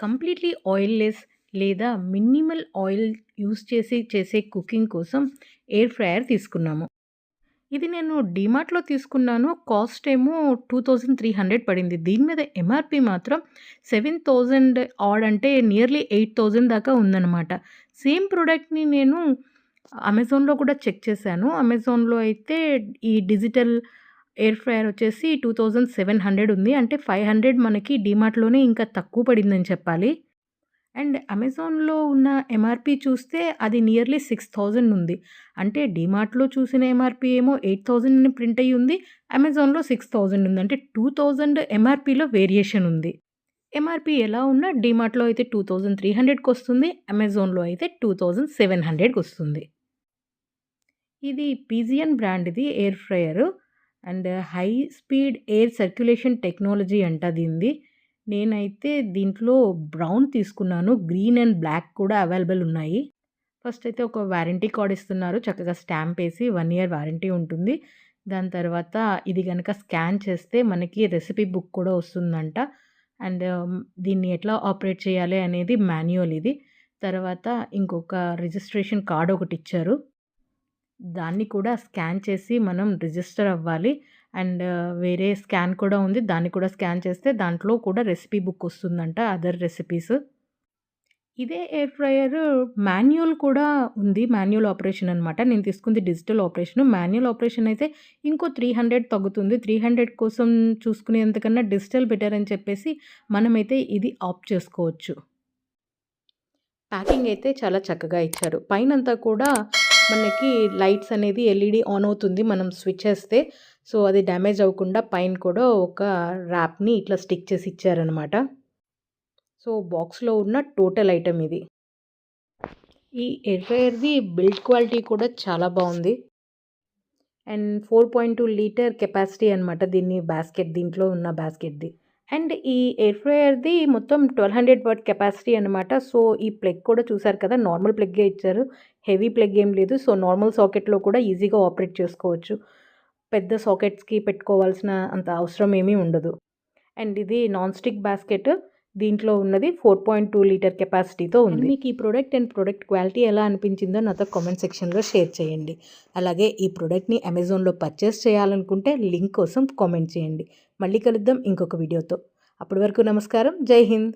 Completely oilless లేదా minimal oil use చేసే cooking కోసం ఎయిర్ ఫ్రైయర్ తీసుకున్నాము. ఇది నేను డీమార్ట్‌లో తీసుకున్నాను. కాస్ట్ ఏమో 2300 పడింది. దీని మీద ఎంఆర్‌పీ మాత్రం 7000 ఆడ్ అంటే నియర్లీ 8000 దాకా ఉందన్నమాట. సేమ్ ప్రొడక్ట్‌ని నేను అమెజాన్‌లో కూడా చెక్ చేశాను. అమెజాన్‌లో అయితే ఈ డిజిటల్ ఎయిర్ ఫ్రైయర్ వచ్చేసి 2700 ఉంది. అంటే 500 మనకి డీమార్ట్‌లోనే ఇంకా తక్కువ పడిందని చెప్పాలి. అండ్ అమెజాన్‌లో ఉన్న ఎంఆర్‌పీ చూస్తే అది నియర్లీ 6000 ఉంది. అంటే డీమార్ట్‌లో చూసిన ఎంఆర్‌పీ ఏమో 8000 అని ప్రింట్ అయ్యి ఉంది. అమెజాన్‌లో 6000 ఉంది. అంటే 2000 ఎంఆర్‌పీలో వేరియేషన్ ఉంది. ఎంఆర్‌పీ ఎలా ఉన్నా డీమార్ట్‌లో అయితే 2300కొస్తుంది. అమెజాన్‌లో అయితే 2700కొస్తుంది. ఇది పీజియన్ బ్రాండ్‌ది air fryer. And high speed air circulation technology అంట దీనిది. నేనైతే దీంట్లో బ్రౌన్ తీసుకున్నాను. గ్రీన్ అండ్ బ్లాక్ కూడా అవైలబుల్ ఉన్నాయి. ఫస్ట్ అయితే ఒక వారంటీ కార్డ్ ఇస్తున్నారు. చక్కగా స్టాంప్ ఏసి 1 ఇయర్ వారంటీ ఉంటుంది. దాని తర్వాత ఇది గనక స్కాన్ చేస్తే మనకి రెసిపీ బుక్ కూడా వస్తుందంట. అండ్ దీన్ని ఎట్లా ఆపరేట్ చేయాలి అనేది మాన్యువల్ ఇది. తర్వాత ఇంకొక రిజిస్ట్రేషన్ కార్డ్ ఒకటిచ్చారు. దాన్ని కూడా స్కాన్ చేసి మనం రిజిస్టర్ అవ్వాలి. అండ్ వేరే స్కాన్ కూడా ఉంది. దాన్ని కూడా స్కాన్ చేస్తే దాంట్లో కూడా రెసిపీ బుక్ వస్తుందంట అదర్ రెసిపీస్. ఇదే ఎయిర్ ఫ్రైయర్ మాన్యువల్ కూడా ఉంది. మాన్యువల్ ఆపరేషన్ అనమాట. నేను తీసుకుంది డిజిటల్ ఆపరేషన్. మాన్యువల్ ఆపరేషన్ అయితే ఇంకో 300 తగ్గుతుంది. 300 కోసం చూసుకునేంతకన్నా డిజిటల్ బెటర్ అని చెప్పేసి మనమైతే ఇది ఆప్ట్ చేసుకోవచ్చు. ప్యాకింగ్ అయితే చాలా చక్కగా ఇచ్చారు. పైనంతా కూడా మనకి లైట్స్ అనేది ఎల్ఈడీ ఆన్ అవుతుంది మనం స్విచ్ చేస్తే. సో, అది డ్యామేజ్ అవ్వకుండా పైన కూడా ఒక ర్యాప్‌ని ఇట్లా స్టిక్ చేసి ఇచ్చారనమాట. సో, బాక్స్‌లో ఉన్న టోటల్ ఐటెమ్ ఇది. ఈ ఎయిర్ ఫ్రైయర్‌ది బిల్డ్ క్వాలిటీ కూడా చాలా బావుంది. అండ్ 4.2 లీటర్ కెపాసిటీ అనమాట దీంట్లో ఉన్న బాస్కెట్‌ది. అండ్ ఈ ఎయిర్ ఫ్రైయర్‌ది మొత్తం 1200 వాట్ కెపాసిటీ అనమాట. సో, ఈ ప్లగ్ కూడా చూసారు కదా! నార్మల్ ప్లగ్గే ఇచ్చారు. హెవీ ప్లగ్ ఏం లేదు. సో, నార్మల్ సాకెట్‌లో కూడా ఈజీగా ఆపరేట్ చేసుకోవచ్చు. పెద్ద సాకెట్స్‌కి పెట్టుకోవాల్సిన అంత అవసరం ఏమీ ఉండదు. అండ్ ఇది నాన్ స్టిక్ బాస్కెట్. దీంట్లో ఉన్నది 4.2 లీటర్ కెపాసిటీతో ఉంది. మీకు ఈ ప్రొడక్ట్ క్వాలిటీ ఎలా అనిపించిందో నాతో కామెంట్ సెక్షన్‌లో షేర్ చేయండి. అలాగే ఈ ప్రొడక్ట్‌ని అమెజాన్‌లో పర్చేస్ చేయాలనుకుంటే లింక్ కోసం కామెంట్ చేయండి. మళ్ళీ కలుద్దాం ఇంకొక వీడియోతో. అప్పటి వరకు నమస్కారం. జై హింద్.